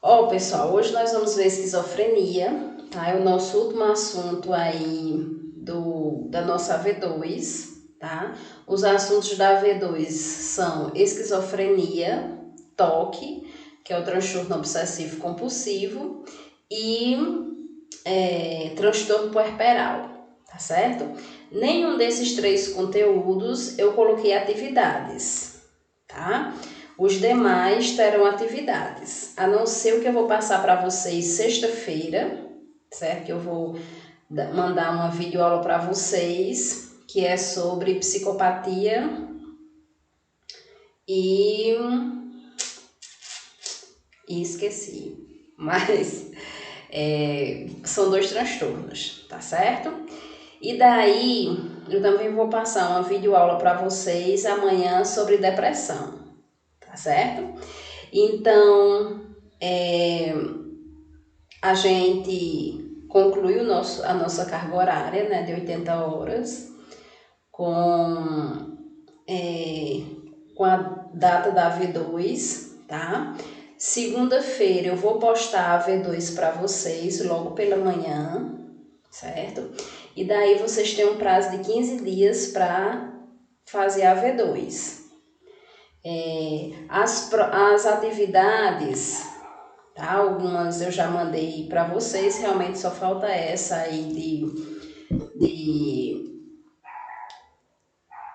Ó, pessoal, hoje nós vamos ver esquizofrenia, tá? É o nosso último assunto aí da nossa V2, tá? Os assuntos da V2 são esquizofrenia, TOC, que é o transtorno obsessivo compulsivo, e transtorno puerperal, tá certo? Nenhum desses três conteúdos eu coloquei atividades, tá? Os demais terão atividades, a não ser o que eu vou passar para vocês sexta-feira, certo? Que eu vou mandar uma videoaula para vocês, que é sobre psicopatia e esqueci, mas são dois transtornos, tá certo? E daí, eu também vou passar uma videoaula para vocês amanhã sobre depressão, tá certo? Então, a gente conclui a nossa carga horária, né, de 80 horas, com, com a data da V2, tá? Segunda-feira eu vou postar a V2 para vocês logo pela manhã, certo? E daí vocês têm um prazo de 15 dias para fazer a V2. As atividades, tá? Algumas eu já mandei para vocês, realmente só falta essa aí de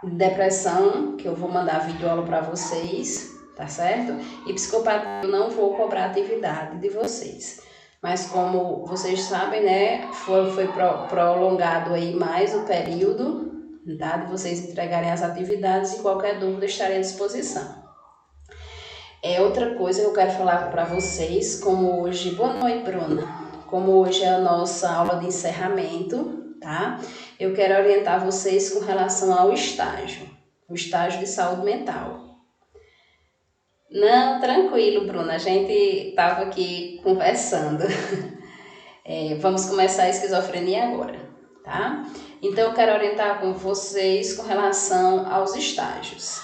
depressão, que eu vou mandar videoaula para vocês, tá certo? E psicopatia eu não vou cobrar atividade de vocês. Mas como vocês sabem, né, foi prolongado aí mais o período, tá? De vocês entregarem as atividades e qualquer dúvida estarei à disposição. Outra coisa que eu quero falar para vocês, como hoje... Boa noite, Bruna. Como hoje é a nossa aula de encerramento, tá? Eu quero orientar vocês com relação ao estágio, o estágio de saúde mental. Não, tranquilo, Bruna, a gente estava aqui conversando. Vamos começar a esquizofrenia agora, tá? Então, eu quero orientar com vocês com relação aos estágios.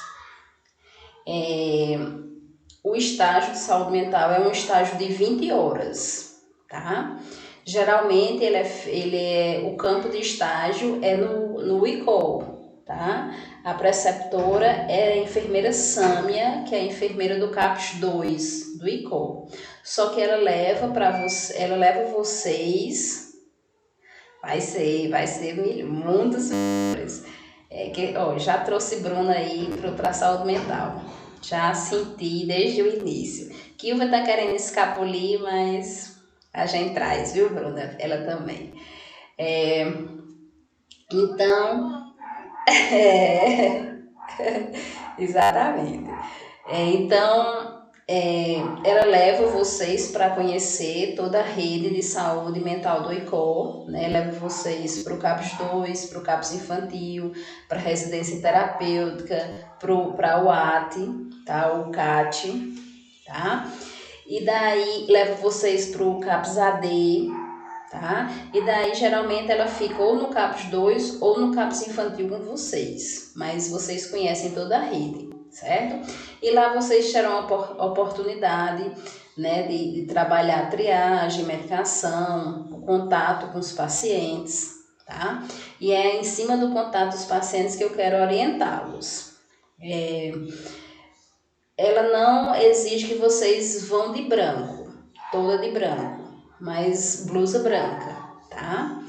O estágio de saúde mental é um estágio de 20 horas, tá? Geralmente o campo de estágio é no ICOL, tá? A preceptora é a enfermeira Sâmia, que é a enfermeira do CAPS 2 do ICOL. Só que ela leva vocês, vai ser muitas surpresas. Já trouxe Bruna aí para a saúde mental. Já senti desde o início. Kilva tá querendo escapulir, mas a gente traz, viu, Bruna? Ela também. Então, exatamente. Ela leva vocês para conhecer toda a rede de saúde mental do ICOL, né? Leva vocês para o CAPS 2, para o CAPS infantil, para a residência terapêutica, para o AT, tá? O CAT, tá? E daí leva vocês para o CAPS AD, tá? E daí geralmente ela fica ou no CAPS 2 ou no CAPS infantil com vocês, mas vocês conhecem toda a rede, certo? E lá vocês terão a oportunidade, né, de trabalhar a triagem, medicação, o contato com os pacientes, tá? E é em cima do contato dos pacientes que eu quero orientá-los. Ela não exige que vocês vão de branco, toda de branco, mas blusa branca, tá?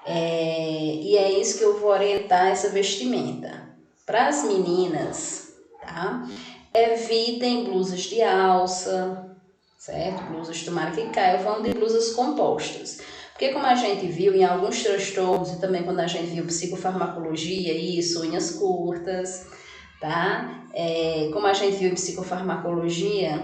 E é isso que eu vou orientar essa vestimenta. Para as meninas, tá? Evitem blusas de alça, certo? Blusas tomara que caia, vão de blusas compostas. Porque como a gente viu em alguns transtornos e também quando a gente viu psicofarmacologia, isso, unhas curtas, tá? Como a gente viu em psicofarmacologia,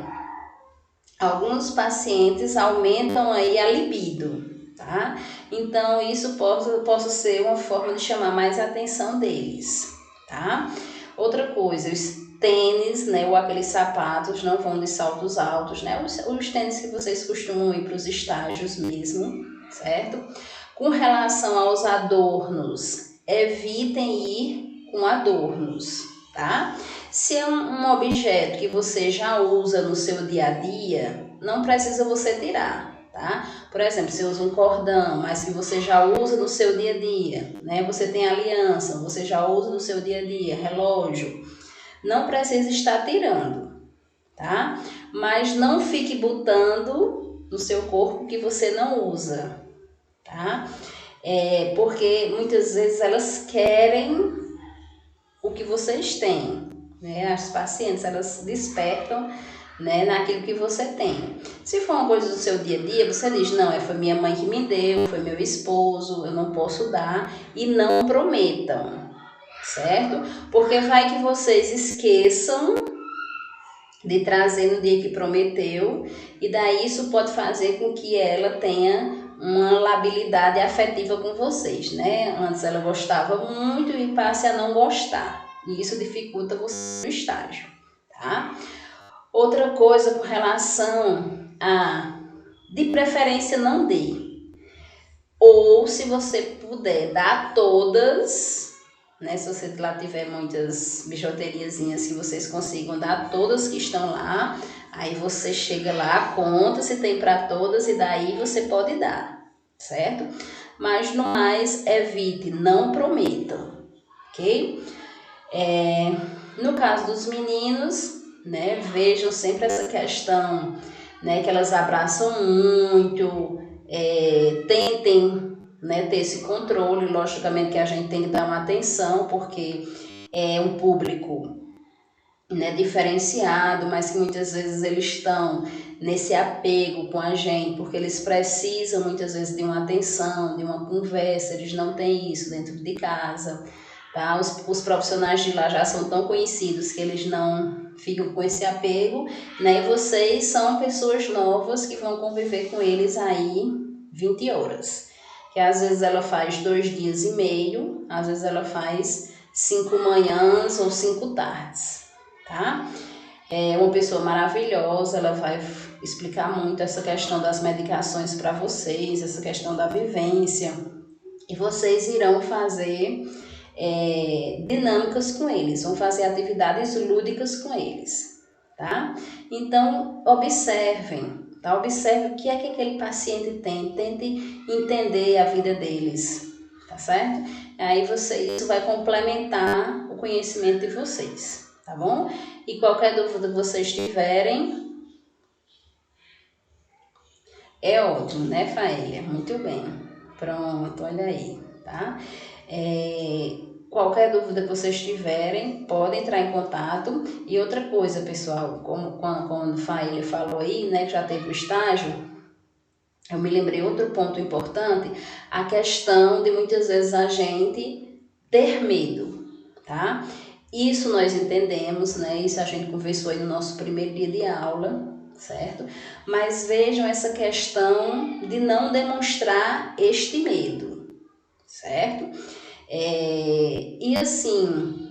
alguns pacientes aumentam aí a libido, tá? Então, isso possa ser uma forma de chamar mais a atenção deles, tá? Outra coisa, os tênis, né, ou aqueles sapatos não vão de saltos altos, né? Os tênis que vocês costumam ir para os estágios mesmo, certo? Com relação aos adornos, evitem ir com adornos, tá? Se é um objeto que você já usa no seu dia a dia, não precisa você tirar, tá? Por exemplo, você usa um cordão, mas que você já usa no seu dia a dia, né? Você tem aliança, você já usa no seu dia a dia, relógio. Não precisa estar tirando, tá? Mas não fique botando no seu corpo que você não usa, tá? Porque muitas vezes elas querem o que vocês têm, né? As pacientes, elas despertam, né, naquilo que você tem. Se for uma coisa do seu dia a dia, você diz, não, foi minha mãe que me deu, foi meu esposo, eu não posso dar, e não prometam, certo? Porque vai que vocês esqueçam de trazer no dia que prometeu, e daí isso pode fazer com que ela tenha uma labilidade afetiva com vocês, né? Antes ela gostava muito e passe a não gostar, e isso dificulta você no estágio, tá? Outra coisa com relação a, de preferência não dê, ou se você puder dar todas, né? Se você lá tiver muitas bijuteriazinhas que vocês consigam dar todas que estão lá, aí você chega lá, conta se tem para todas e daí você pode dar, certo? Mas no mais, evite, não prometam, ok? No caso dos meninos, né? Vejam sempre essa questão, né? Que elas abraçam muito, tentem, né, ter esse controle. Logicamente que a gente tem que dar uma atenção, porque é um público, né, diferenciado, mas que muitas vezes eles estão nesse apego com a gente, porque eles precisam muitas vezes de uma atenção, de uma conversa, eles não têm isso dentro de casa, tá? Os profissionais de lá já são tão conhecidos que eles não ficam com esse apego, né? E vocês são pessoas novas que vão conviver com eles aí 20 horas, que às vezes ela faz 2 dias e meio, às vezes ela faz 5 manhãs ou 5 tardes, tá? É uma pessoa maravilhosa, ela vai explicar muito essa questão das medicações para vocês, essa questão da vivência, e vocês irão fazer dinâmicas com eles, vão fazer atividades lúdicas com eles, tá? Então, observem, tá? Observe o que é que aquele paciente tem, tente entender a vida deles, tá certo? Aí isso vai complementar o conhecimento de vocês, tá bom? E qualquer dúvida que vocês tiverem, é ótimo, né, Faília? Muito bem. Pronto, olha aí, tá? Qualquer dúvida que vocês tiverem, podem entrar em contato. E outra coisa, pessoal, como quando Faília falou aí, né, que já teve o estágio, eu me lembrei outro ponto importante, a questão de muitas vezes a gente ter medo, tá? Isso nós entendemos, né? Isso a gente conversou aí no nosso primeiro dia de aula, certo? Mas vejam essa questão de não demonstrar este medo, certo? E assim,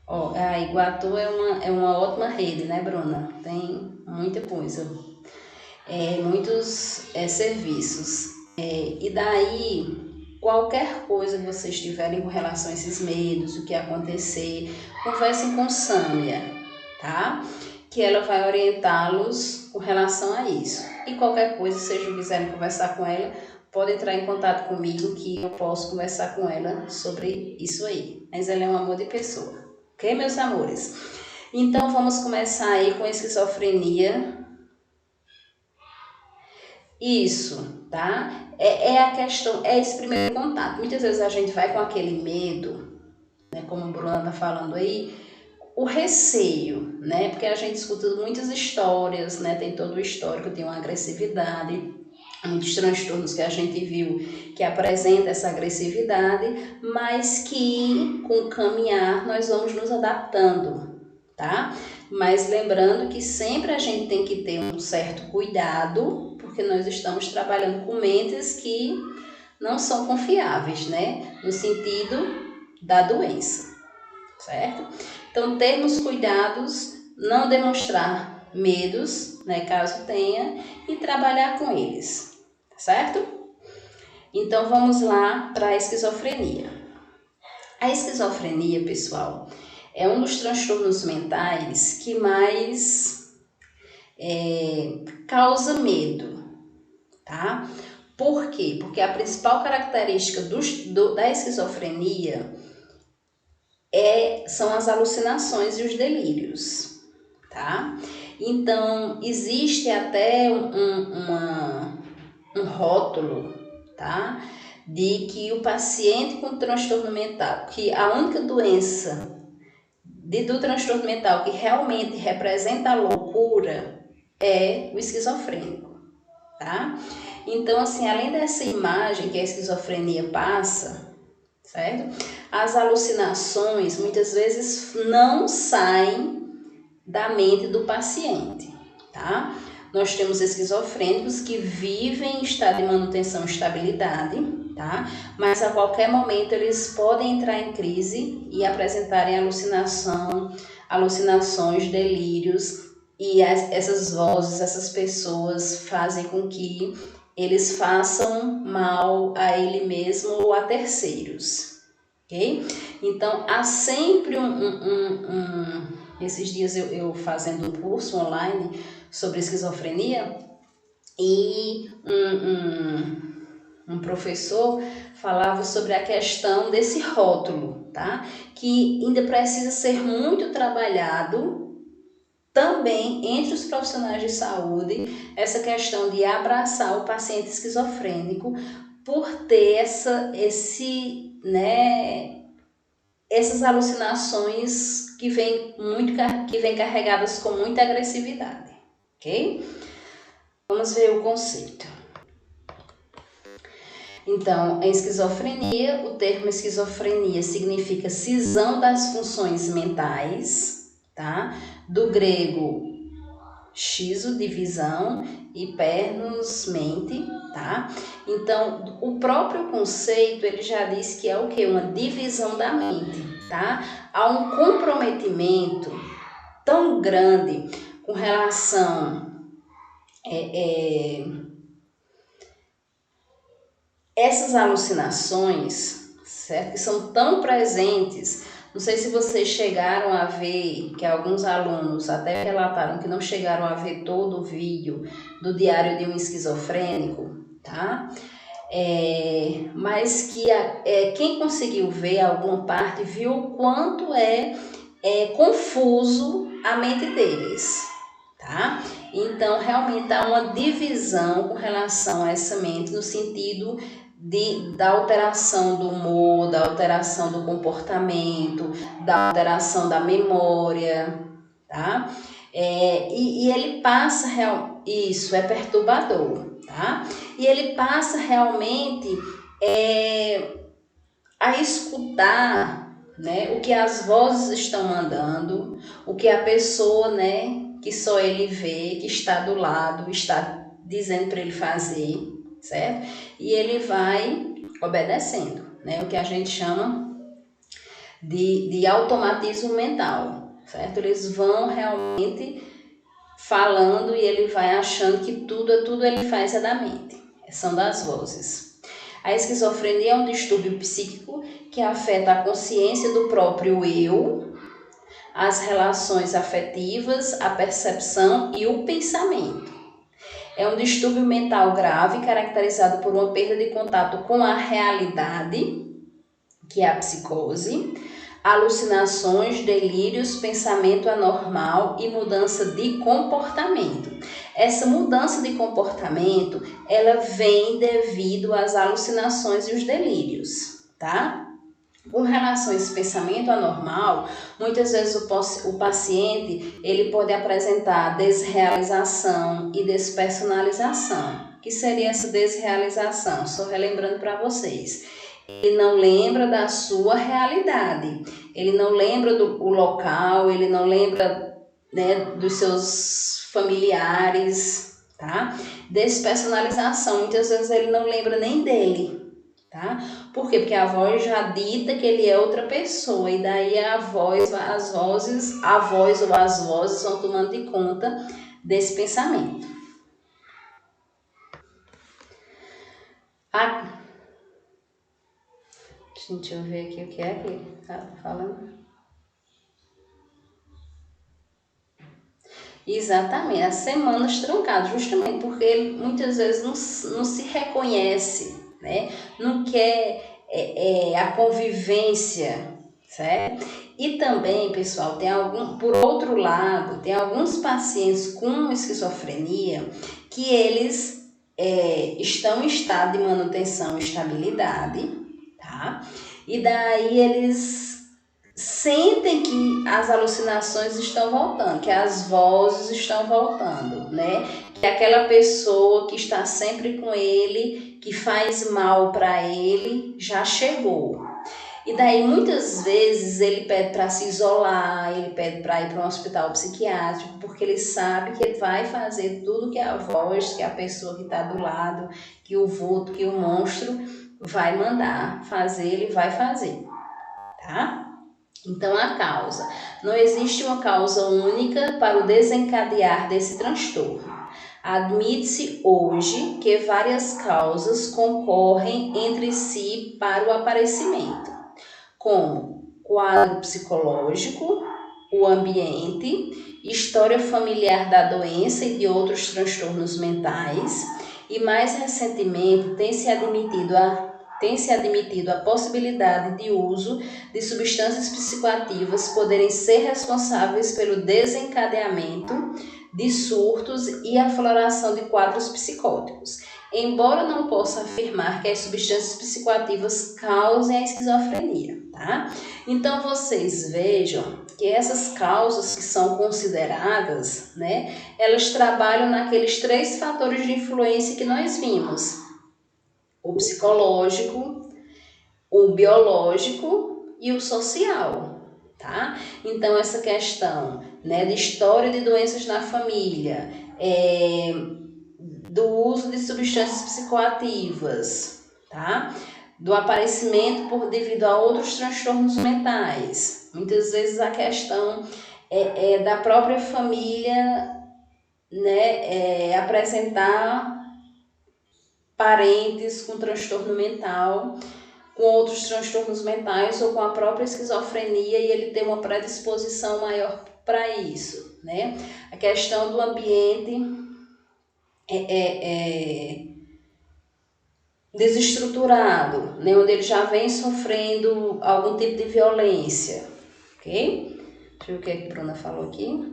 a Iguatu é uma ótima rede, né, Bruna? Tem muita coisa, muitos serviços. E daí, qualquer coisa que vocês tiverem com relação a esses medos, o que acontecer, conversem com Sâmia, tá? Que ela vai orientá-los com relação a isso. E qualquer coisa, se vocês quiserem conversar com ela, pode entrar em contato comigo que eu posso conversar com ela sobre isso aí. Mas ela é um amor de pessoa, ok, meus amores? Então, vamos começar aí com a esquizofrenia. Isso, tá? A questão, é esse primeiro contato. Muitas vezes a gente vai com aquele medo, né, como a Bruna tá falando aí, o receio, né? Porque a gente escuta muitas histórias, né? Tem todo o histórico, tem uma agressividade, muitos transtornos que a gente viu que apresenta essa agressividade, mas que com o caminhar nós vamos nos adaptando, tá? Mas lembrando que sempre a gente tem que ter um certo cuidado, porque nós estamos trabalhando com mentes que não são confiáveis, né? No sentido da doença, certo? Então, termos cuidados, não demonstrar medos, né, caso tenha, e trabalhar com eles, certo? Então, vamos lá para a esquizofrenia. A esquizofrenia, pessoal, é um dos transtornos mentais que mais causa medo, tá? Por quê? Porque a principal característica da esquizofrenia são as alucinações e os delírios, tá? Então, existe até um rótulo, tá? De que o paciente com transtorno mental, que a única doença do transtorno mental que realmente representa a loucura é o esquizofrênico, tá? Então, assim, além dessa imagem que a esquizofrenia passa, certo? As alucinações muitas vezes não saem da mente do paciente, tá? Nós temos esquizofrênicos que vivem em estado de manutenção e estabilidade, tá? Mas a qualquer momento eles podem entrar em crise e apresentarem alucinações, delírios, e essas vozes, essas pessoas fazem com que eles façam mal a ele mesmo ou a terceiros, ok? Então, há sempre esses dias eu fazendo um curso online sobre esquizofrenia e um professor falava sobre a questão desse rótulo, tá? Que ainda precisa ser muito trabalhado também entre os profissionais de saúde, essa questão de abraçar o paciente esquizofrênico por ter essas alucinações que vêm carregadas com muita agressividade, ok? Vamos ver o conceito. Então, em esquizofrenia, o termo esquizofrenia significa cisão das funções mentais, tá? Do grego schizo, divisão, e pernos, mente, tá? Então, o próprio conceito, ele já diz que é o quê? Uma divisão da mente, tá? Há um comprometimento tão grande com relação essas alucinações, certo? Que são tão presentes. Não sei se vocês chegaram a ver, que alguns alunos até relataram que não chegaram a ver todo o vídeo do Diário de um Esquizofrênico, tá? Mas que quem conseguiu ver alguma parte viu o quanto é confuso a mente deles, tá? Então, realmente há uma divisão com relação a essa mente no sentido da alteração do humor, da alteração do comportamento, da alteração da memória, tá? E ele passa, isso é perturbador, tá? E ele passa realmente a escutar, né, o que as vozes estão mandando, o que a pessoa, né, que só ele vê, que está do lado, está dizendo para ele fazer, certo? E ele vai obedecendo, né, o que a gente chama de automatismo mental, certo? Eles vão realmente falando e ele vai achando que tudo ele faz é da mente, são das vozes. A esquizofrenia é um distúrbio psíquico que afeta a consciência do próprio eu, as relações afetivas, a percepção e o pensamento. É um distúrbio mental grave caracterizado por uma perda de contato com a realidade, que é a psicose, alucinações, delírios, pensamento anormal e mudança de comportamento. Essa mudança de comportamento, ela vem devido às alucinações e os delírios, tá? Com relação a esse pensamento anormal, muitas vezes o paciente ele pode apresentar desrealização e despersonalização. O que seria essa desrealização? Só relembrando para vocês. Ele não lembra da sua realidade, ele não lembra do local, ele não lembra, né, dos seus familiares, tá? Despersonalização, muitas vezes ele não lembra nem dele, tá? Por quê? Porque a voz já dita que ele é outra pessoa, e daí a voz ou as vozes vão tomando de conta desse pensamento. Deixa eu ver aqui o que é que tá falando. Exatamente, as semanas trancadas, justamente porque ele muitas vezes não se reconhece, né? Não quer a convivência, certo? E também, pessoal, por outro lado, tem alguns pacientes com esquizofrenia que eles estão em estado de manutenção e estabilidade, tá? E daí eles sentem que as alucinações estão voltando, que as vozes estão voltando, né? Que aquela pessoa que está sempre com ele, que faz mal para ele, já chegou. E daí muitas vezes ele pede para se isolar, ele pede para ir para um hospital psiquiátrico, porque ele sabe que ele vai fazer tudo que a voz, que a pessoa que está do lado, que o vulto, que o monstro vai mandar fazer, ele vai fazer, tá? Então, a causa. Não existe uma causa única para o desencadear desse transtorno. Admite-se hoje que várias causas concorrem entre si para o aparecimento, como quadro psicológico, o ambiente, história familiar da doença e de outros transtornos mentais, e mais recentemente tem se admitido a possibilidade de uso de substâncias psicoativas poderem ser responsáveis pelo desencadeamento de surtos e afloração de quadros psicóticos, embora não possa afirmar que as substâncias psicoativas causem a esquizofrenia, tá? Então vocês vejam que essas causas que são consideradas, né, elas trabalham naqueles 3 fatores de influência que nós vimos: o psicológico, o biológico e o social, tá? Então essa questão, né, de história de doenças na família, do uso de substâncias psicoativas, tá? Do aparecimento devido a outros transtornos mentais. Muitas vezes a questão é da própria família, né, apresentar parentes com transtorno mental, com outros transtornos mentais ou com a própria esquizofrenia, e ele tem uma predisposição maior para isso, né? A questão do ambiente desestruturado, né? Onde ele já vem sofrendo algum tipo de violência, ok? Deixa eu ver o que a Bruna falou aqui.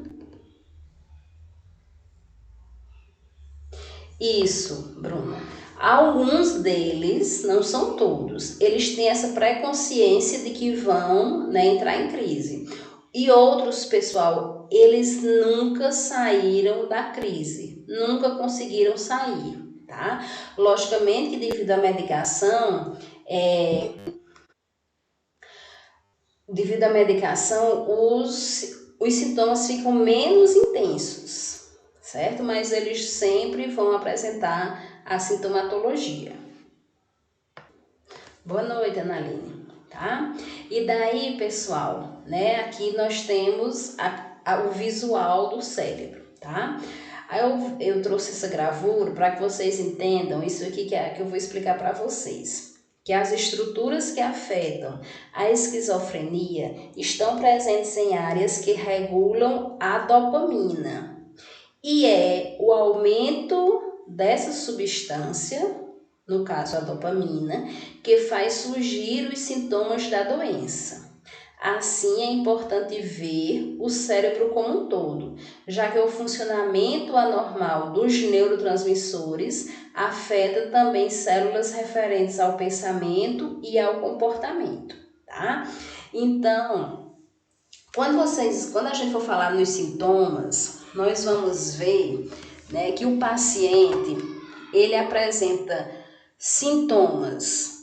Isso, Bruna. Alguns deles, não são todos, eles têm essa pré-consciência de que vão, né, entrar em crise. E outros, pessoal, eles nunca saíram da crise, nunca conseguiram sair, tá? Logicamente que devido à medicação, os sintomas ficam menos intensos, certo? Mas eles sempre vão apresentar a sintomatologia. Boa noite, Analine, tá? E daí, pessoal, né? Aqui nós temos o visual do cérebro, tá? Aí eu trouxe essa gravura para que vocês entendam isso aqui que eu vou explicar para vocês. Que as estruturas que afetam a esquizofrenia estão presentes em áreas que regulam a dopamina. E é o aumento dessa substância, no caso a dopamina, que faz surgir os sintomas da doença. Assim, é importante ver o cérebro como um todo, já que o funcionamento anormal dos neurotransmissores afeta também células referentes ao pensamento e ao comportamento, tá? Então, quando a gente for falar nos sintomas, nós vamos ver, né, que o paciente ele apresenta sintomas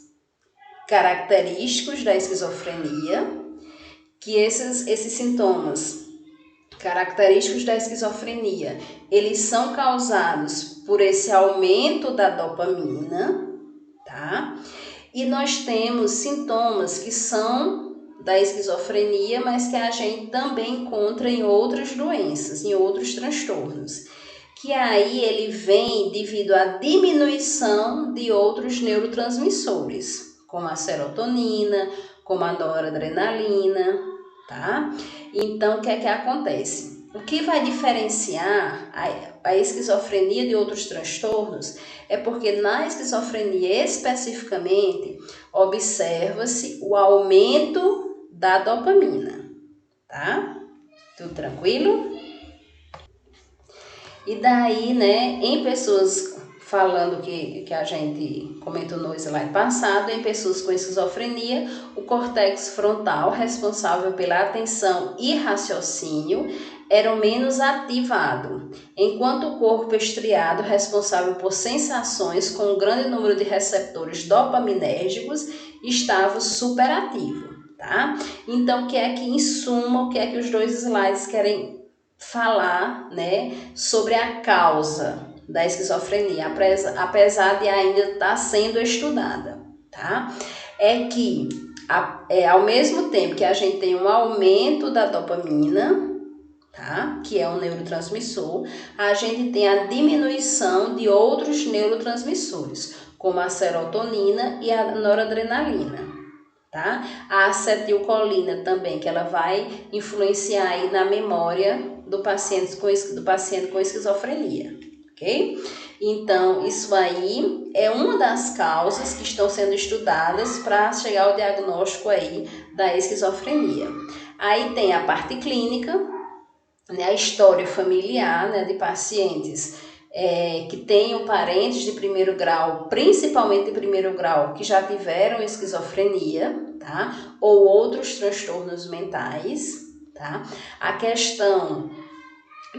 característicos da esquizofrenia, que esses sintomas característicos da esquizofrenia, eles são causados por esse aumento da dopamina, tá? E nós temos sintomas que são da esquizofrenia, mas que a gente também encontra em outras doenças, em outros transtornos. Que aí ele vem devido à diminuição de outros neurotransmissores, como a serotonina, como a noradrenalina, tá? Então, o que é que acontece? o que vai diferenciar a esquizofrenia de outros transtornos é porque na esquizofrenia especificamente observa-se o aumento da dopamina, tá? Tudo tranquilo? E daí, né, em pessoas, falando que a gente comentou no slide passado, em pessoas com esquizofrenia, o córtex frontal, responsável pela atenção e raciocínio, era o menos ativado, enquanto o corpo estriado, responsável por sensações com um grande número de receptores dopaminérgicos, estava superativo, tá? Então, o que é que, em suma, o que é que os dois slides querem falar, né, sobre a causa da esquizofrenia, apesar de ainda estar sendo estudada, tá? É que ao mesmo tempo que a gente tem um aumento da dopamina, tá, que é um neurotransmissor, a gente tem a diminuição de outros neurotransmissores, como a serotonina e a noradrenalina. Tá? A acetilcolina também, que ela vai influenciar aí na memória do paciente com esquizofrenia, ok? Então, isso aí é uma das causas que estão sendo estudadas para chegar ao diagnóstico aí da esquizofrenia. Aí tem a parte clínica, né, a história familiar, né, de pacientes que tenham parentes de primeiro grau, principalmente de primeiro grau, que já tiveram esquizofrenia, tá? Ou outros transtornos mentais, tá? A questão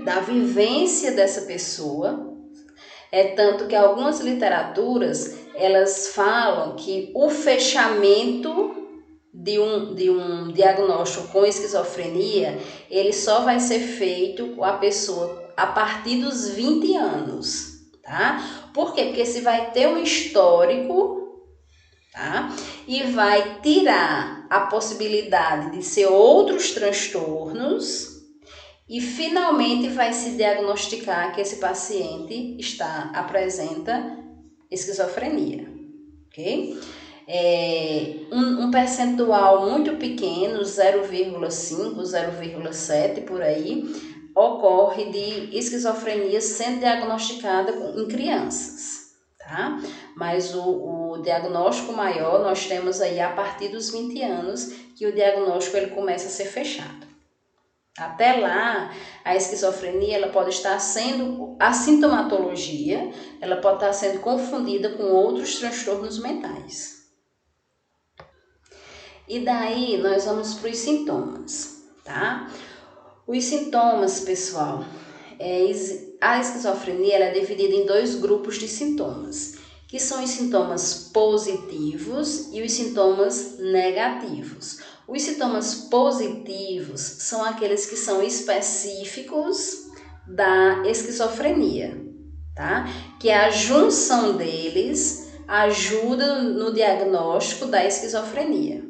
da vivência dessa pessoa, tanto que algumas literaturas, elas falam que o fechamento de um diagnóstico com esquizofrenia, ele só vai ser feito com a pessoa a partir dos 20 anos, tá? Por quê? Porque se vai ter um histórico, tá? E vai tirar a possibilidade de ser outros transtornos e finalmente vai se diagnosticar que esse paciente apresenta esquizofrenia, ok? Um percentual muito pequeno, 0,5, 0,7 por aí, ocorre de esquizofrenia sendo diagnosticada em crianças, tá? Mas o diagnóstico maior nós temos aí a partir dos 20 anos, que o diagnóstico ele começa a ser fechado. Até lá, a esquizofrenia ela pode estar sendo, a sintomatologia, ela pode estar sendo confundida com outros transtornos mentais. E daí nós vamos para os sintomas, tá? Os sintomas, pessoal, a esquizofrenia ela é dividida em dois grupos de sintomas, que são os sintomas positivos e os sintomas negativos. Os sintomas positivos são aqueles que são específicos da esquizofrenia, tá? Que a junção deles ajuda no diagnóstico da esquizofrenia.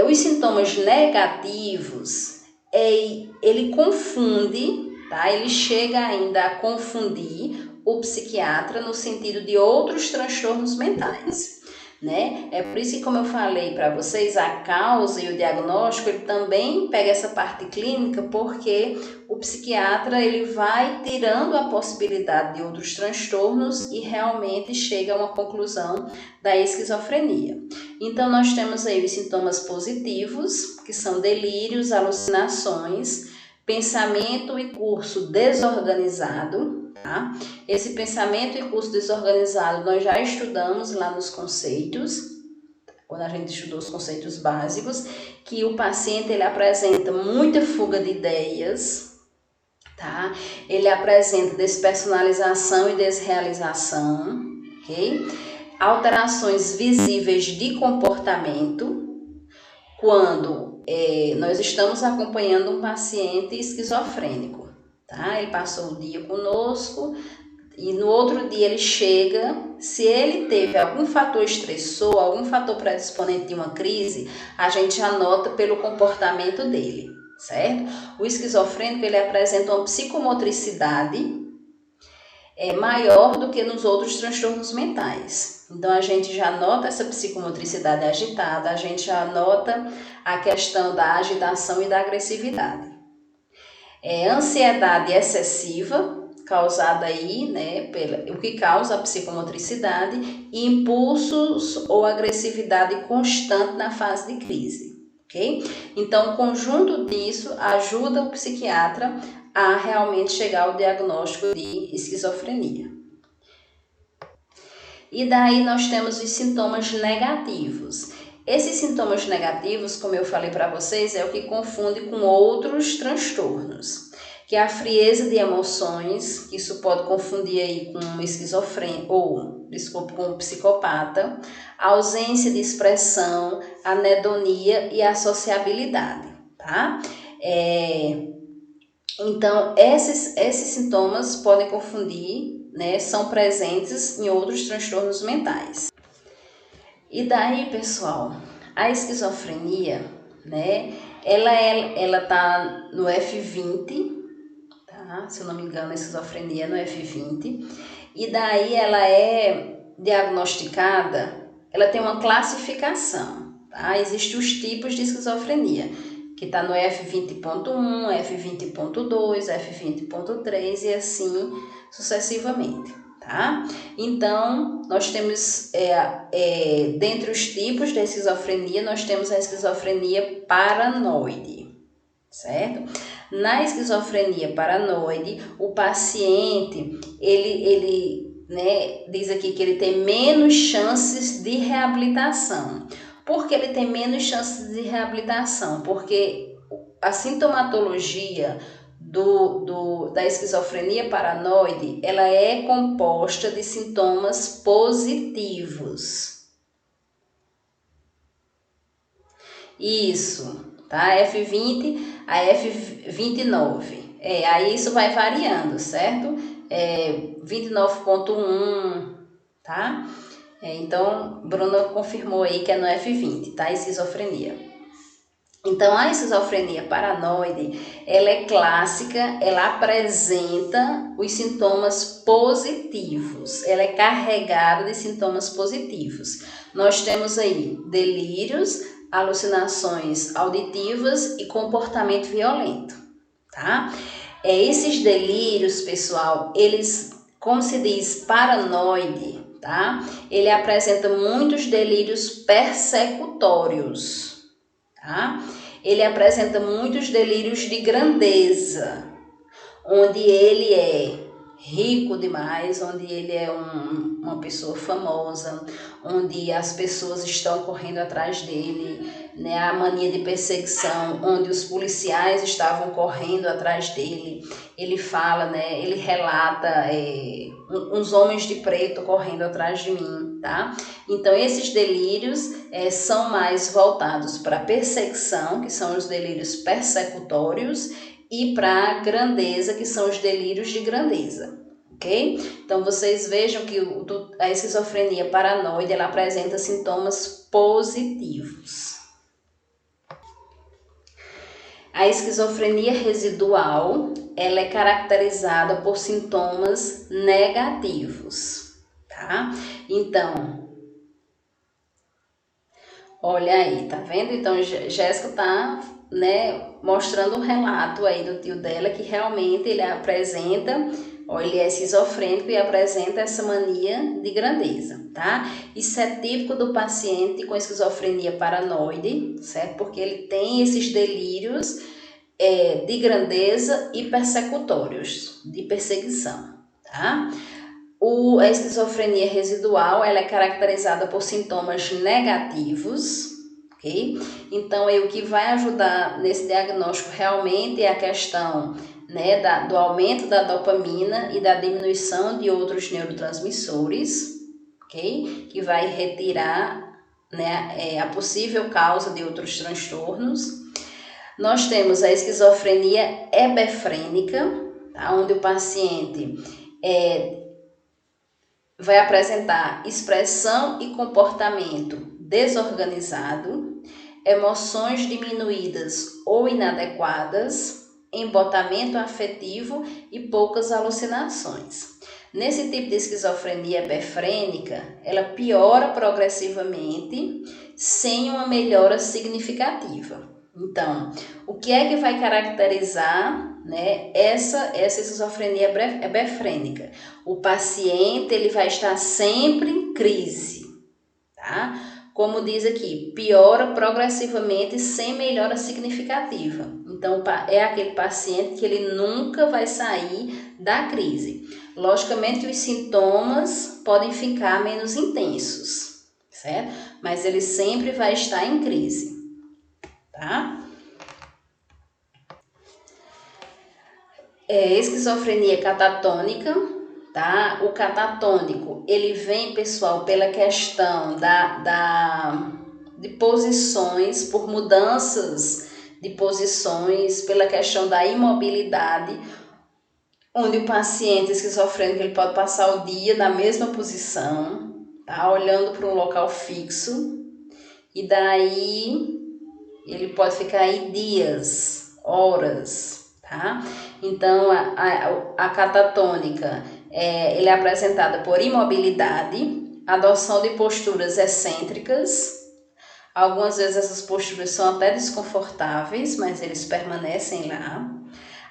Os sintomas negativos, ele confunde, tá? Ele chega ainda a confundir o psiquiatra no sentido de outros transtornos mentais, né? É por isso que, como eu falei para vocês, a causa e o diagnóstico, ele também pega essa parte clínica, porque o psiquiatra ele vai tirando a possibilidade de outros transtornos e realmente chega a uma conclusão da esquizofrenia. Então, nós temos aí os sintomas positivos, que são delírios, alucinações, pensamento e curso desorganizado, tá? Esse pensamento e curso desorganizado nós já estudamos lá nos conceitos, quando a gente estudou os conceitos básicos, que o paciente ele apresenta muita fuga de ideias, tá? Ele apresenta despersonalização e desrealização, ok? Alterações visíveis de comportamento, quando nós estamos acompanhando um paciente esquizofrênico, tá? Ele passou o dia conosco e no outro dia ele chega, se ele teve algum fator estressor, algum fator predisponente de uma crise, a gente já nota pelo comportamento dele, certo? O esquizofrênico ele apresenta uma psicomotricidade maior do que nos outros transtornos mentais. Então, a gente já nota essa psicomotricidade agitada, a gente já nota a questão da agitação e da agressividade. Ansiedade excessiva, causada aí, né, o que causa a psicomotricidade, e impulsos ou agressividade constante na fase de crise, ok? Então, o conjunto disso ajuda o psiquiatra a realmente chegar ao diagnóstico de esquizofrenia. E daí nós temos os sintomas negativos. Esses sintomas negativos, como eu falei para vocês, é o que confunde com outros transtornos, que é a frieza de emoções, que isso pode confundir aí com esquizofrênico com um psicopata, a ausência de expressão, anedonia e a sociabilidade, tá? Então, esses sintomas podem confundir, né, são presentes em outros transtornos mentais. E daí, pessoal, a esquizofrenia, né, ela tá no F20, tá? Se eu não me engano, a esquizofrenia é no F20, e daí ela é diagnosticada, ela tem uma classificação, tá? Existem os tipos de esquizofrenia, que está no F20.1, F20.2, F20.3 e assim sucessivamente, tá? Então, nós temos, dentre os tipos da esquizofrenia, nós temos a esquizofrenia paranoide, certo? Na esquizofrenia paranoide, o paciente, ele né, diz aqui que ele tem menos chances de reabilitação. Por que ele tem menos chances de reabilitação? Porque a sintomatologia da esquizofrenia paranoide, ela é composta de sintomas positivos. Isso, tá? F20 a F29. Aí isso vai variando, certo? 29.1, tá? Então, Bruna confirmou aí que é no F20, tá? Esquizofrenia. Então, a esquizofrenia paranoide, ela é clássica, ela apresenta os sintomas positivos, ela é carregada de sintomas positivos. Nós temos aí delírios, alucinações auditivas e comportamento violento, tá? Esses delírios, pessoal, eles, como se diz, paranoide, tá? Ele apresenta muitos delírios persecutórios, tá? Ele apresenta muitos delírios de grandeza, onde ele é rico demais, onde ele é uma pessoa famosa, onde as pessoas estão correndo atrás dele, né? A mania de perseguição, onde os policiais estavam correndo atrás dele. Ele fala, né? Ele relata uns homens de preto correndo atrás de mim, tá? Então, esses delírios são mais voltados para a perseguição, que são os delírios persecutórios, e para grandeza, que são os delírios de grandeza, ok? Então, vocês vejam que a esquizofrenia paranoide, ela apresenta sintomas positivos. A esquizofrenia residual, ela é caracterizada por sintomas negativos, tá? Então, olha aí, tá vendo? Então, Jéssica tá, né, mostrando um relato aí do tio dela que realmente ele apresenta, ele é esquizofrênico e apresenta essa mania de grandeza, tá? Isso é típico do paciente com esquizofrenia paranoide, certo? Porque ele tem esses delírios de grandeza e persecutórios, de perseguição, tá? A esquizofrenia residual, ela é caracterizada por sintomas negativos, ok? Então, o que vai ajudar nesse diagnóstico realmente é a questão, né, do aumento da dopamina e da diminuição de outros neurotransmissores, ok? Que vai retirar, né, a possível causa de outros transtornos. Nós temos a esquizofrenia hebefrênica, tá? Onde o paciente vai apresentar expressão e comportamento desorganizado, emoções diminuídas ou inadequadas, embotamento afetivo e poucas alucinações. Nesse tipo de esquizofrenia hebefrênica, ela piora progressivamente sem uma melhora significativa, Então, o que é que vai caracterizar, né, essa esquizofrenia hebefrênica? O paciente ele vai estar sempre em crise, tá? Como diz aqui, piora progressivamente sem melhora significativa. Então, é aquele paciente que ele nunca vai sair da crise. Logicamente, os sintomas podem ficar menos intensos, certo? Mas ele sempre vai estar em crise, tá? Esquizofrenia catatônica, tá? O catatônico, ele vem, pessoal, pela questão de posições, por mudanças de posições, pela questão da imobilidade, onde o paciente esquizofrênico ele pode passar o dia na mesma posição, tá? Olhando para um local fixo, e daí ele pode ficar aí dias, horas, tá? Então, a catatônica, ele é apresentada por imobilidade, adoção de posturas excêntricas. Algumas vezes essas posturas são até desconfortáveis, mas eles permanecem lá.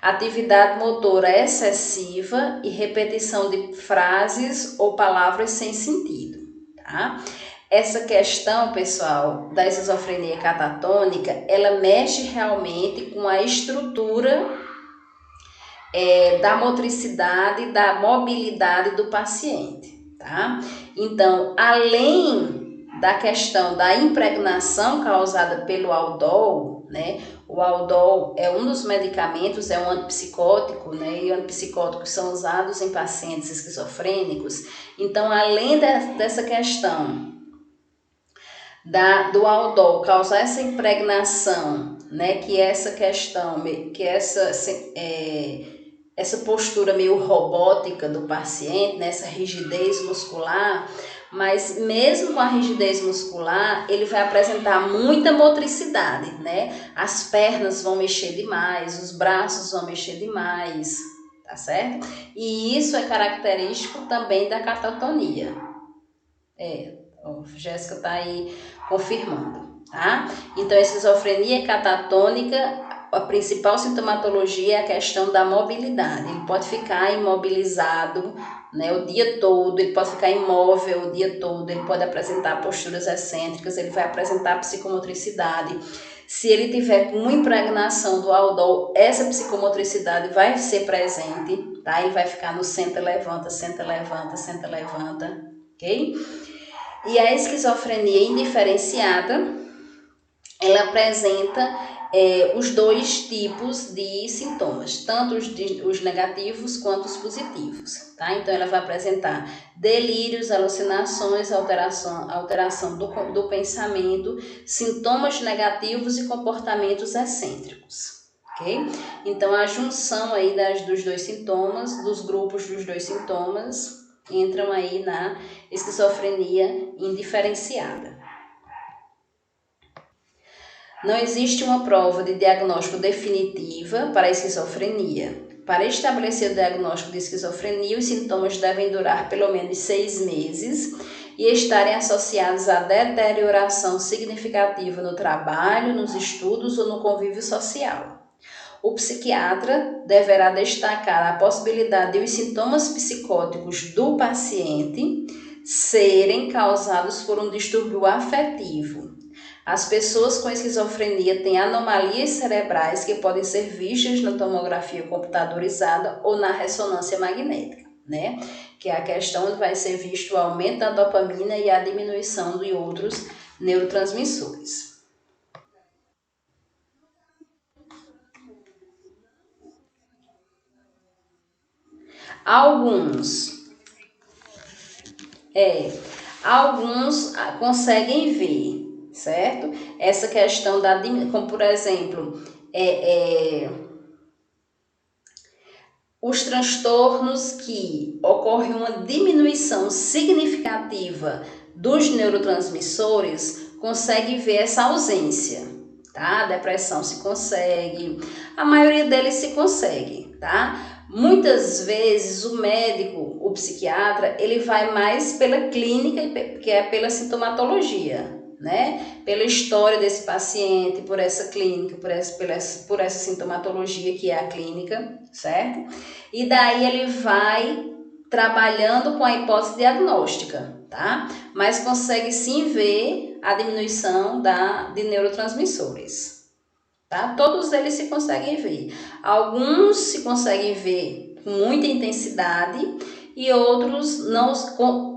Atividade motora excessiva e repetição de frases ou palavras sem sentido, tá? Essa questão, pessoal, da esquizofrenia catatônica, ela mexe realmente com a estrutura da motricidade, da mobilidade do paciente, tá? Então, além da questão da impregnação causada pelo Aldol, né? O Aldol é um dos medicamentos, é um antipsicótico, né? E antipsicóticos são usados em pacientes esquizofrênicos. Então, além dessa questão do Aldol causar essa impregnação, né? Que essa questão, que essa postura meio robótica do paciente, né, essa rigidez muscular, mas mesmo com a rigidez muscular, ele vai apresentar muita motricidade, né? As pernas vão mexer demais, os braços vão mexer demais, tá certo? E isso é característico também da catatonia. A Jéssica tá aí confirmando, tá? Então, a esquizofrenia catatônica, a principal sintomatologia é a questão da mobilidade. Ele pode ficar imobilizado, né, o dia todo, ele pode ficar imóvel o dia todo, ele pode apresentar posturas excêntricas, ele vai apresentar psicomotricidade. Se ele tiver com impregnação do Aldol, essa psicomotricidade vai ser presente, tá? Ele vai ficar no senta, levanta, senta, levanta, senta, levanta, ok? E a esquizofrenia indiferenciada, ela apresenta os dois tipos de sintomas, tanto os negativos quanto os positivos, tá? Então, ela vai apresentar delírios, alucinações, alteração do pensamento, sintomas negativos e comportamentos excêntricos, ok? Então, a junção aí dos dois sintomas, dos grupos dos dois sintomas, entram aí na esquizofrenia indiferenciada. Não existe uma prova de diagnóstico definitiva para a esquizofrenia. Para estabelecer o diagnóstico de esquizofrenia, os sintomas devem durar pelo menos 6 meses e estarem associados à deterioração significativa no trabalho, nos estudos ou no convívio social. O psiquiatra deverá destacar a possibilidade de os sintomas psicóticos do paciente serem causados por um distúrbio afetivo. As pessoas com esquizofrenia têm anomalias cerebrais que podem ser vistas na tomografia computadorizada ou na ressonância magnética, né? Que é a questão onde vai ser visto o aumento da dopamina e a diminuição de outros neurotransmissores. É, alguns conseguem ver, certo? Essa questão como por exemplo, os transtornos que ocorre uma diminuição significativa dos neurotransmissores, consegue ver essa ausência, tá? A depressão se consegue, a maioria deles se consegue, tá? Muitas vezes o médico, o psiquiatra, ele vai mais pela clínica, que é pela sintomatologia, né? Pela história desse paciente, por essa clínica, por essa sintomatologia que é a clínica, certo? E daí ele vai trabalhando com a hipótese diagnóstica, tá? Mas consegue sim ver a diminuição de neurotransmissores, tá? Todos eles se conseguem ver. Alguns se conseguem ver com muita intensidade e outros não,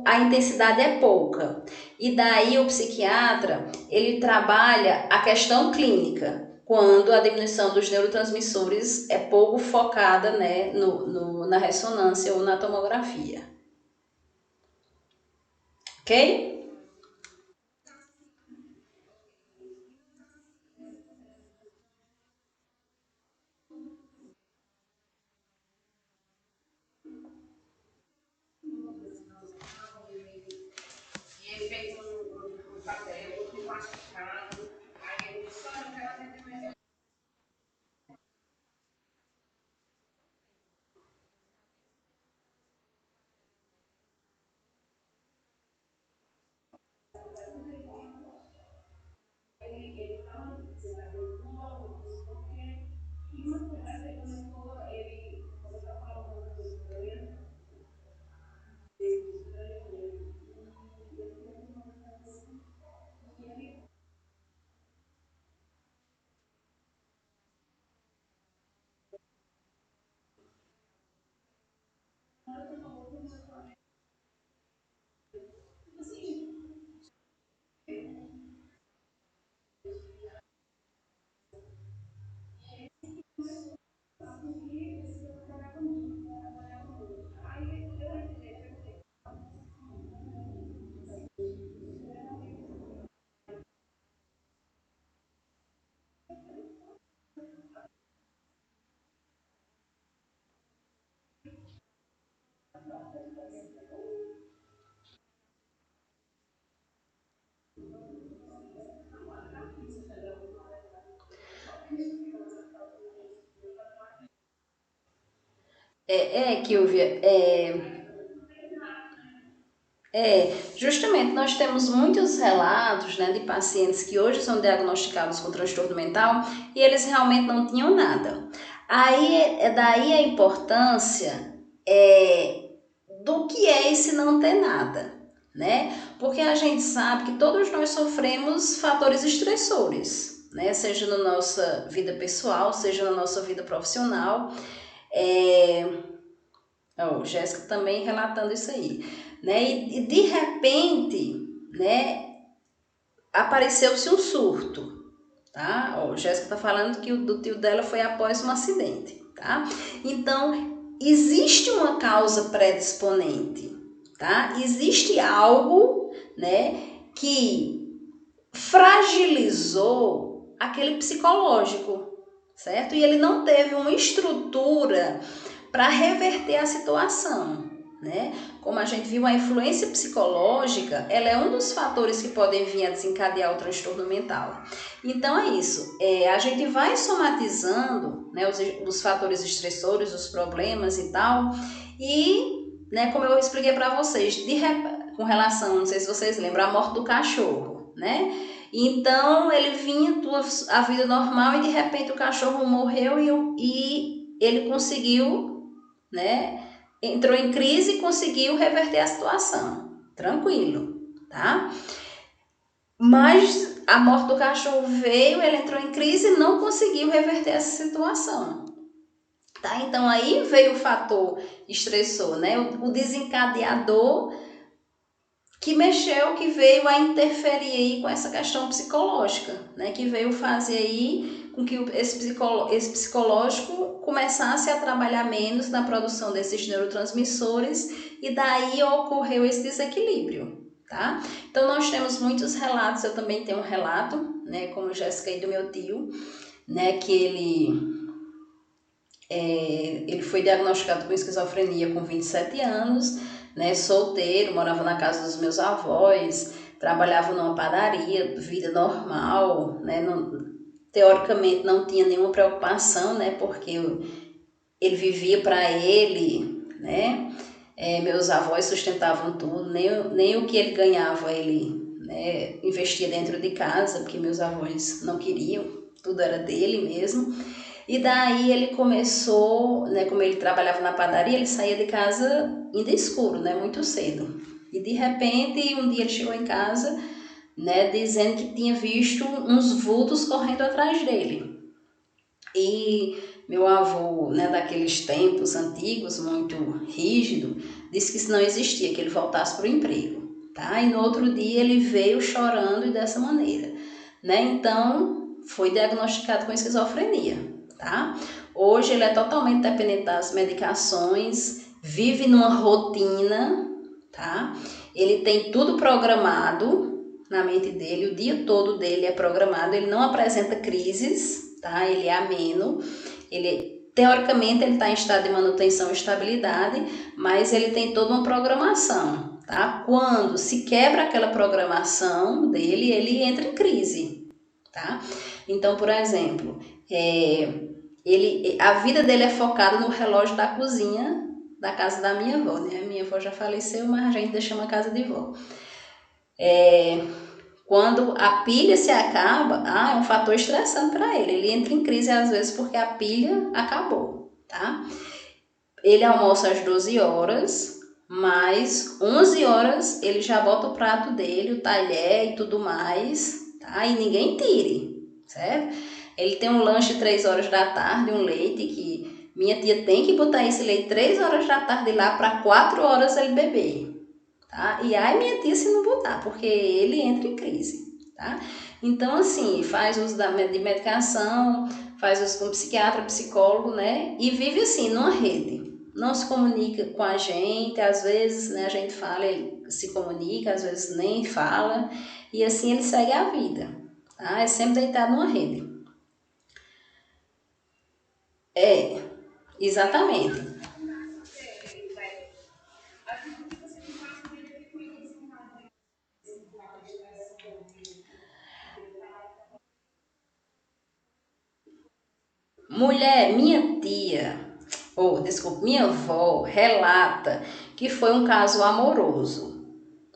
a intensidade é pouca. E daí o psiquiatra, ele trabalha a questão clínica, quando a diminuição dos neurotransmissores é pouco focada, né, na ressonância ou na tomografia. Ok? Kilvia, justamente nós temos muitos relatos, né, de pacientes que hoje são diagnosticados com transtorno mental e eles realmente não tinham nada. Aí é daí a importância do que é esse não ter nada, né? Porque a gente sabe que todos nós sofremos fatores estressores, né? Seja na nossa vida pessoal, seja na nossa vida profissional. Jéssica também relatando isso aí, né? E de repente, né, apareceu-se um surto, tá? Jéssica tá falando que o do tio dela foi após um acidente, tá? Então, existe uma causa predisponente, tá? Existe algo, né, que fragilizou aquele psicológico, certo? E ele não teve uma estrutura para reverter a situação, né? Como a gente viu, a influência psicológica, ela é um dos fatores que podem vir a desencadear o transtorno mental. Então é isso, a gente vai somatizando, né, os fatores estressores, os problemas e tal, e, né, como eu expliquei para vocês, com relação, não sei se vocês lembram, a morte do cachorro, né? Então ele vinha a vida normal e de repente o cachorro morreu e ele conseguiu, né? Entrou em crise e conseguiu reverter a situação. Tranquilo, tá? Mas a morte do cachorro veio, ele entrou em crise e não conseguiu reverter essa situação. Tá? Então aí veio o fator estressor, né? O desencadeador que mexeu, que veio a interferir aí com essa questão psicológica, né? Que veio fazer aí com que esse psicológico começasse a trabalhar menos na produção desses neurotransmissores e daí ocorreu esse desequilíbrio, tá? Então nós temos muitos relatos, eu também tenho um relato, né, como Jéssica e do meu tio, né, que ele foi diagnosticado com esquizofrenia com 27 anos, né, solteiro, morava na casa dos meus avós, trabalhava numa padaria, vida normal, né, teoricamente não tinha nenhuma preocupação, né, porque ele vivia para ele, né, meus avós sustentavam tudo, nem o que ele ganhava ele, né, investia dentro de casa, porque meus avós não queriam, tudo era dele mesmo. E daí ele começou, né, como ele trabalhava na padaria, ele saía de casa ainda escuro, né, muito cedo. E de repente, um dia ele chegou em casa, né, dizendo que tinha visto uns vultos correndo atrás dele. E meu avô, né, daqueles tempos antigos, muito rígido, disse que isso não existia, que ele voltasse para o emprego, tá? E no outro dia ele veio chorando e dessa maneira, né? Então foi diagnosticado com esquizofrenia, tá? Hoje ele é totalmente dependente das medicações, vive numa rotina, tá? Ele tem tudo programado na mente dele, o dia todo dele é programado, ele não apresenta crises, tá? Ele é ameno, teoricamente ele está em estado de manutenção e estabilidade, mas ele tem toda uma programação, tá? Quando se quebra aquela programação dele, ele entra em crise, tá? Então, por exemplo, a vida dele é focada no relógio da cozinha da casa da minha avó, né? A minha avó já faleceu, mas a gente ainda chama casa de vó. Quando a pilha se acaba, é um fator estressante para ele. Ele entra em crise às vezes porque a pilha acabou, tá? Ele almoça às 12 horas, mas 11 horas ele já bota o prato dele, o talher e tudo mais, tá? E ninguém tire, certo? Ele tem um lanche 3 horas da tarde, um leite que minha tia tem que botar esse leite 3 horas da tarde lá para 4 horas ele beber. Tá? E ai minha tia se não botar, porque ele entra em crise, tá? Então, assim, faz uso de medicação, faz uso com psiquiatra, psicólogo, né? E vive assim, numa rede. Não se comunica com a gente, às vezes, né, a gente fala, ele se comunica, às vezes nem fala, e assim ele segue a vida, tá? É sempre deitado numa rede. Exatamente. Mulher, minha tia, desculpa, minha avó relata que foi um caso amoroso,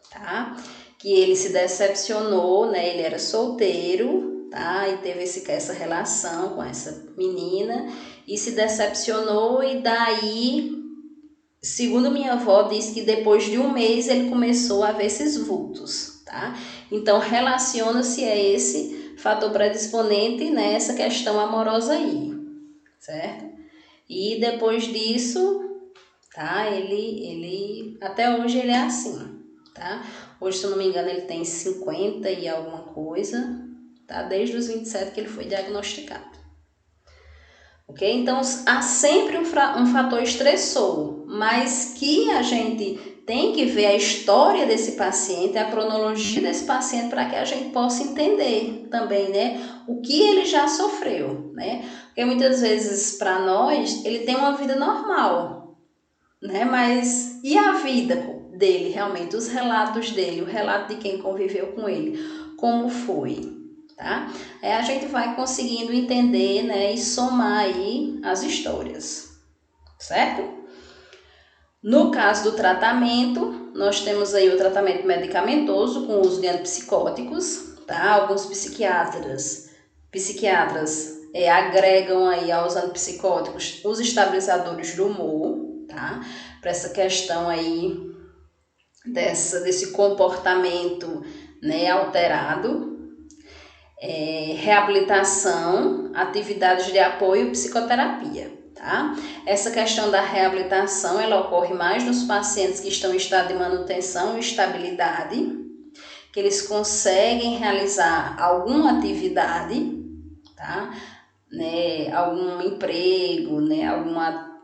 tá? Que ele se decepcionou, né? Ele era solteiro, tá? E teve essa relação com essa menina e se decepcionou e daí, segundo minha avó, disse que depois de um mês ele começou a ver esses vultos, tá? Então relaciona-se a esse fator predisponente nessa questão amorosa aí, certo? E depois disso, tá? Ele até hoje ele é assim, tá? Hoje, se eu não me engano, ele tem 50 e alguma coisa, tá? Desde os 27 que ele foi diagnosticado. Ok? Então, há sempre um fator estressor, mas que a gente tem que ver a história desse paciente, a cronologia desse paciente, para que a gente possa entender também, né? O que ele já sofreu, né? Porque muitas vezes, para nós, ele tem uma vida normal, né? Mas e a vida dele, realmente? Os relatos dele, o relato de quem conviveu com ele, como foi? Tá? Aí a gente vai conseguindo entender, né, e somar aí as histórias, certo? No caso do tratamento, nós temos aí o tratamento medicamentoso com o uso de antipsicóticos, tá? Alguns psiquiatras agregam aí aos antipsicóticos os estabilizadores do humor, tá? Para essa questão aí desse comportamento, né, alterado. Reabilitação, atividades de apoio e psicoterapia, tá? Essa questão da reabilitação, ela ocorre mais nos pacientes que estão em estado de manutenção e estabilidade, que eles conseguem realizar alguma atividade, tá? Né? Algum emprego, né? Alguma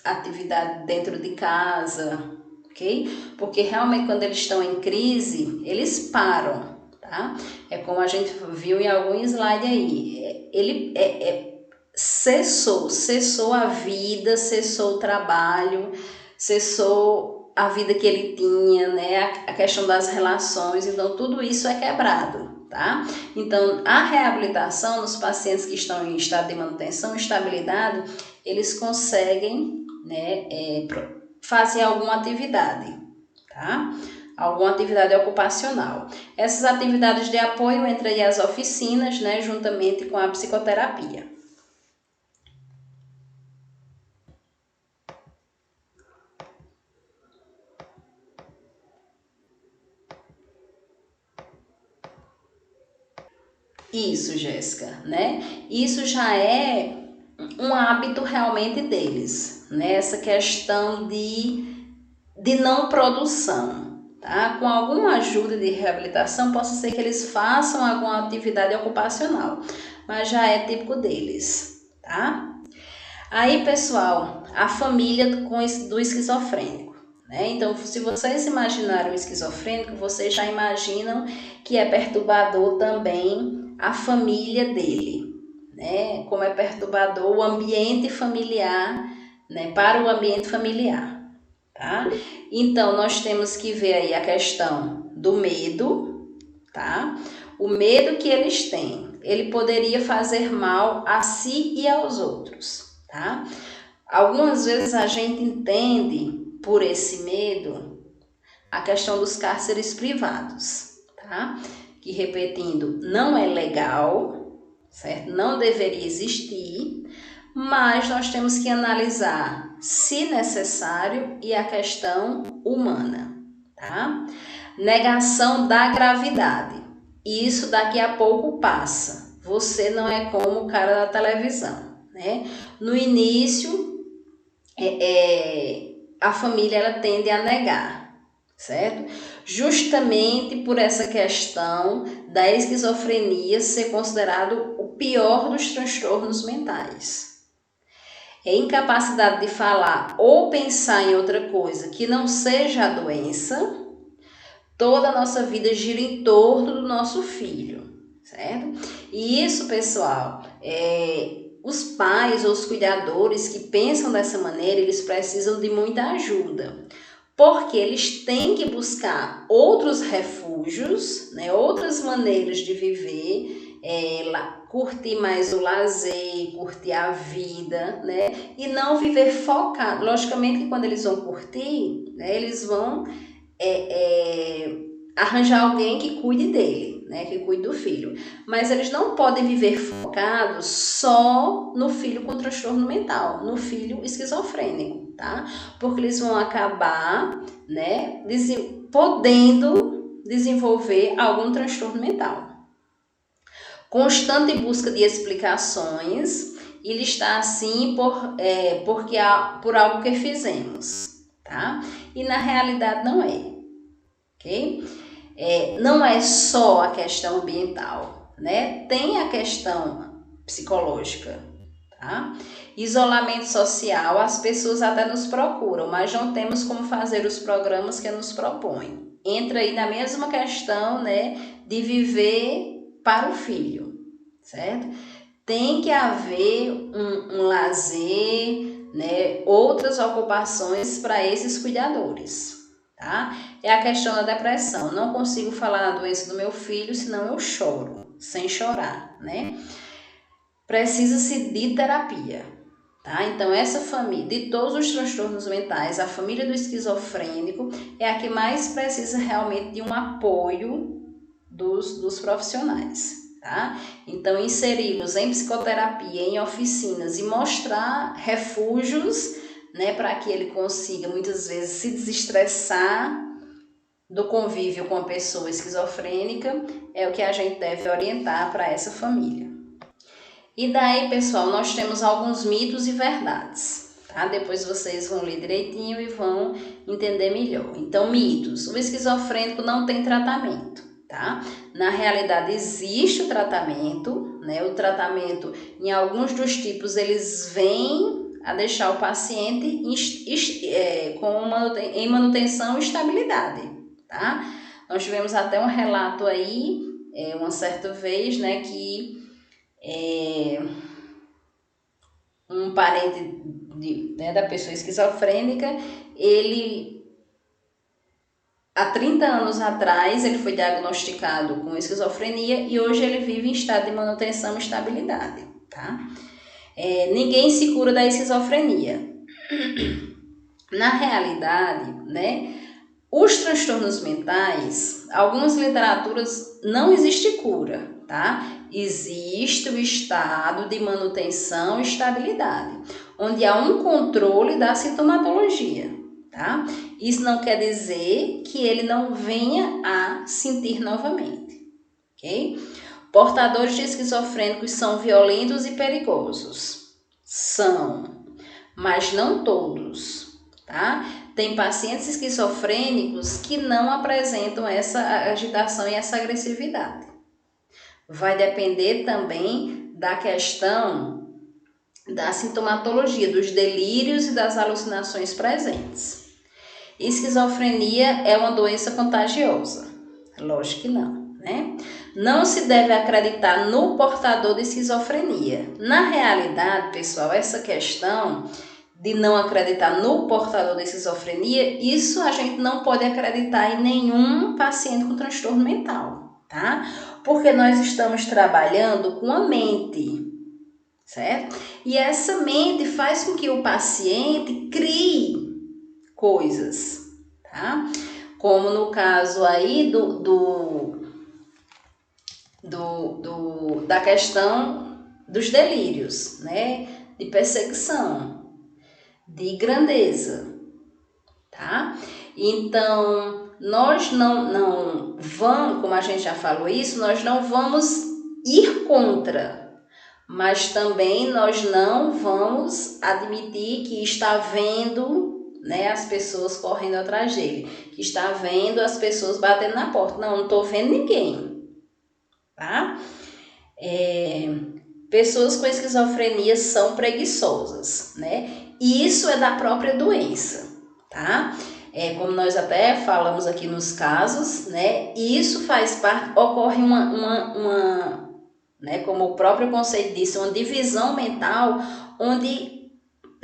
atividade dentro de casa, ok? Porque realmente quando eles estão em crise, eles param, tá? É como a gente viu em algum slide aí, ele cessou a vida, cessou o trabalho, cessou a vida que ele tinha, né? A questão das relações, então tudo isso é quebrado, tá? Então a reabilitação nos pacientes que estão em estado de manutenção, estabilidade, eles conseguem, né, fazer alguma atividade, tá? alguma atividade ocupacional. Essas atividades de apoio entram aí as oficinas, né, juntamente com a psicoterapia. Isso, Jéssica, né? Isso já é um hábito realmente deles, né? Essa questão de não produção, tá? Com alguma ajuda de reabilitação, possa ser que eles façam alguma atividade ocupacional, mas já é típico deles, tá? Aí, pessoal, a família do esquizofrênico, né? Então, se vocês imaginaram o esquizofrênico, vocês já imaginam que é perturbador também a família dele, né? Como é perturbador o ambiente familiar, né? Para o ambiente familiar, tá? Então, nós temos que ver aí a questão do medo, tá? O medo que eles têm, ele poderia fazer mal a si e aos outros, tá? Algumas vezes a gente entende por esse medo a questão dos cárceres privados, tá? Que, repetindo, não é legal, certo? Não deveria existir, mas nós temos que analisar, se necessário, e a questão humana, tá? Negação da gravidade. Isso daqui a pouco passa. Você não é como o cara da televisão, né? No início, a família ela tende a negar, certo? Justamente por essa questão da esquizofrenia ser considerado o pior dos transtornos mentais. É incapacidade de falar ou pensar em outra coisa que não seja a doença. Toda a nossa vida gira em torno do nosso filho, certo? E isso, pessoal, os pais ou os cuidadores que pensam dessa maneira, eles precisam de muita ajuda, porque eles têm que buscar outros refúgios, né, outras maneiras de viver, curtir mais o lazer, curtir a vida, né, e não viver focado. Logicamente que quando eles vão curtir, né, eles vão arranjar alguém que cuide dele, né, que cuide do filho. Mas eles não podem viver focados só no filho com transtorno mental, no filho esquizofrênico, tá? Porque eles vão acabar, né, podendo desenvolver algum transtorno mental. Constante busca de explicações, ele está assim por algo que fizemos, tá? E na realidade não é, ok? Não é só a questão ambiental, né? Tem a questão psicológica, tá? Isolamento social, as pessoas até nos procuram, mas não temos como fazer os programas que nos propõem. Entra aí na mesma questão, né, de viver para o filho, certo? Tem que haver um lazer, né, outras ocupações para esses cuidadores, tá? É a questão da depressão. Não consigo falar da doença do meu filho, senão eu choro, sem chorar, né? Precisa-se de terapia, tá? Então, essa família, de todos os transtornos mentais, a família do esquizofrênico é a que mais precisa realmente de um apoio dos profissionais, tá? Então, inseri-los em psicoterapia, em oficinas e mostrar refúgios, né, para que ele consiga, muitas vezes, se desestressar do convívio com a pessoa esquizofrênica, é o que a gente deve orientar para essa família. E daí, pessoal, nós temos alguns mitos e verdades, tá? Depois vocês vão ler direitinho e vão entender melhor. Então, mitos. O esquizofrênico não tem tratamento, tá? Na realidade, existe o tratamento, né? O tratamento, em alguns dos tipos, eles vêm a deixar o paciente em manutenção e estabilidade, tá? Nós tivemos até um relato aí, uma certa vez, né, que um parente da pessoa esquizofrênica, ele, há 30 anos atrás, ele foi diagnosticado com esquizofrenia e hoje ele vive em estado de manutenção e estabilidade, tá? Ninguém se cura da esquizofrenia. Na realidade, né, Os transtornos mentais, algumas literaturas não existe cura, tá? Existe o estado de manutenção e estabilidade, onde há um controle da sintomatologia, tá? Isso não quer dizer que ele não venha a sentir novamente, ok? Portadores de esquizofrênicos são violentos e perigosos. São, mas não todos, tá? Tem pacientes esquizofrênicos que não apresentam essa agitação e essa agressividade. Vai depender também da questão da sintomatologia, dos delírios e das alucinações presentes. Esquizofrenia é uma doença contagiosa? Lógico que não, né? Não se deve acreditar no portador de esquizofrenia. Na realidade, pessoal, essa questão de não acreditar no portador de esquizofrenia, isso a gente não pode acreditar em nenhum paciente com transtorno mental, tá? Porque nós estamos trabalhando com a mente, certo? E essa mente faz com que o paciente crie coisas, tá? Como no caso aí da questão dos delírios, né? De perseguição, de grandeza, tá? Então, nós não vamos, como a gente já falou isso, nós não vamos ir contra, mas também nós não vamos admitir que está vendo, né, as pessoas correndo atrás dele, que está vendo as pessoas batendo na porta. Não estou vendo ninguém, tá? Pessoas com esquizofrenia são preguiçosas, né? E isso é da própria doença, tá? Como nós até falamos aqui nos casos, né? Isso faz parte, ocorre né? Como o próprio conceito disse, uma divisão mental onde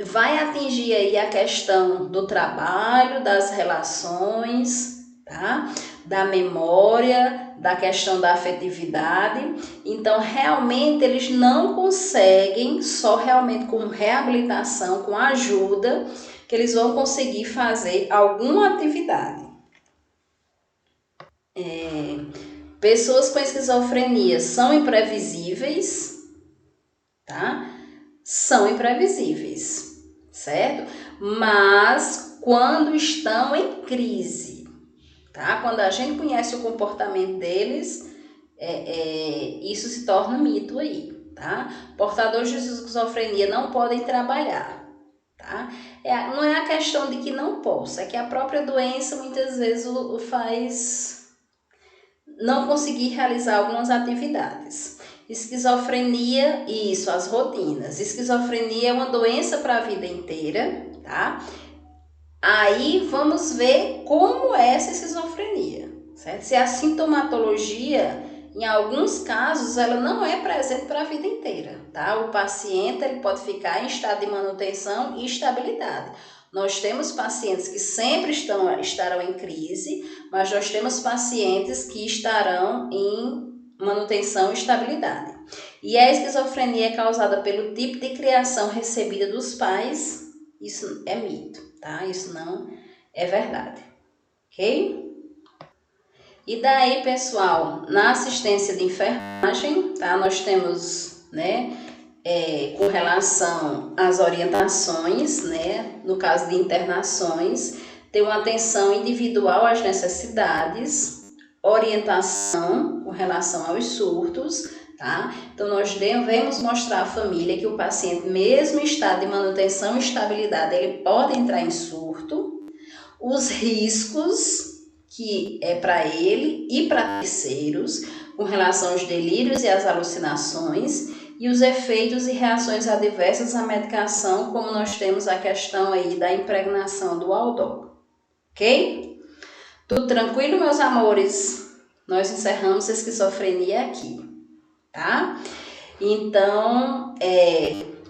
vai atingir aí a questão do trabalho, das relações, tá? Da memória, da questão da afetividade. Então, realmente, eles não conseguem, só realmente com reabilitação, com ajuda, que eles vão conseguir fazer alguma atividade. Pessoas com esquizofrenia são imprevisíveis, tá? São imprevisíveis, certo? Mas quando estão em crise, tá? Quando a gente conhece o comportamento deles, isso se torna mito aí, tá? Portadores de esquizofrenia não podem trabalhar, tá? Não é a questão de que não possa, é que a própria doença muitas vezes o faz não conseguir realizar algumas atividades. Esquizofrenia, isso, as rotinas. Esquizofrenia é uma doença para a vida inteira, tá? Aí vamos ver como é essa esquizofrenia, certo? Se a sintomatologia, em alguns casos, ela não é presente para a vida inteira, tá? O paciente ele pode ficar em estado de manutenção e estabilidade. Nós temos pacientes que sempre estarão em crise, mas nós temos pacientes que estarão em manutenção e estabilidade. E a esquizofrenia é causada pelo tipo de criação recebida dos pais, isso é mito, tá? Isso não é verdade, ok? E daí, pessoal, na assistência de enfermagem, tá? Nós temos, né, com relação às orientações, né, no caso de internações, ter uma atenção individual às necessidades, orientação com relação aos surtos, tá? Então, nós devemos mostrar à família que o paciente, mesmo em estado de manutenção e estabilidade, ele pode entrar em surto, os riscos que é para ele e para terceiros, com relação aos delírios e às alucinações, e os efeitos e reações adversas à medicação, como nós temos a questão aí da impregnação do Aldol. Ok? Tudo tranquilo, meus amores? Nós encerramos a esquizofrenia aqui, tá? Então,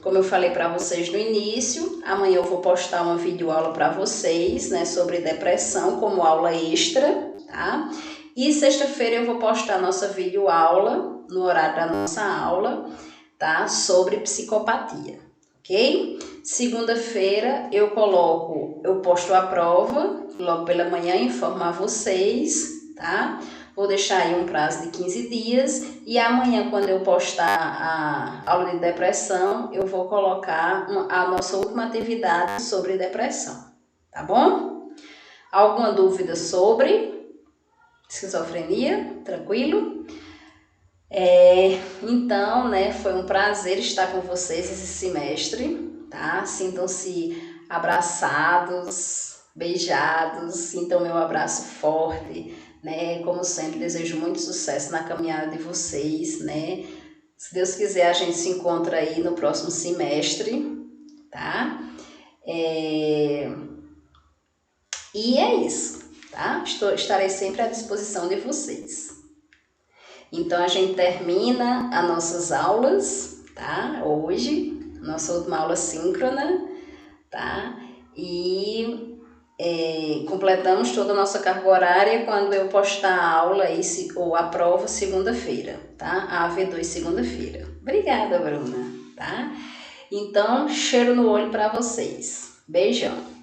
como eu falei para vocês no início, amanhã eu vou postar uma videoaula para vocês, né, sobre depressão como aula extra, tá? E sexta-feira eu vou postar nossa videoaula no horário da nossa aula, tá? Sobre psicopatia, ok? Segunda-feira eu posto a prova, logo pela manhã informar vocês, tá? Vou deixar aí um prazo de 15 dias e amanhã, quando eu postar a aula de depressão, eu vou colocar a nossa última atividade sobre depressão, tá bom? Alguma dúvida sobre esquizofrenia? Tranquilo? Então, né, foi um prazer estar com vocês esse semestre, tá? Sintam-se abraçados, beijados, sintam meu abraço forte, né? Como sempre, desejo muito sucesso na caminhada de vocês, né? Se Deus quiser, a gente se encontra aí no próximo semestre, tá? E é isso, tá? Estarei sempre à disposição de vocês. Então, a gente termina as nossas aulas, tá? Hoje, nossa última aula síncrona, tá? E completamos toda a nossa carga horária quando eu postar a aula aí, ou a prova segunda-feira, tá? A AV2 segunda-feira. Obrigada, Bruna, tá? Então, cheiro no olho para vocês. Beijão!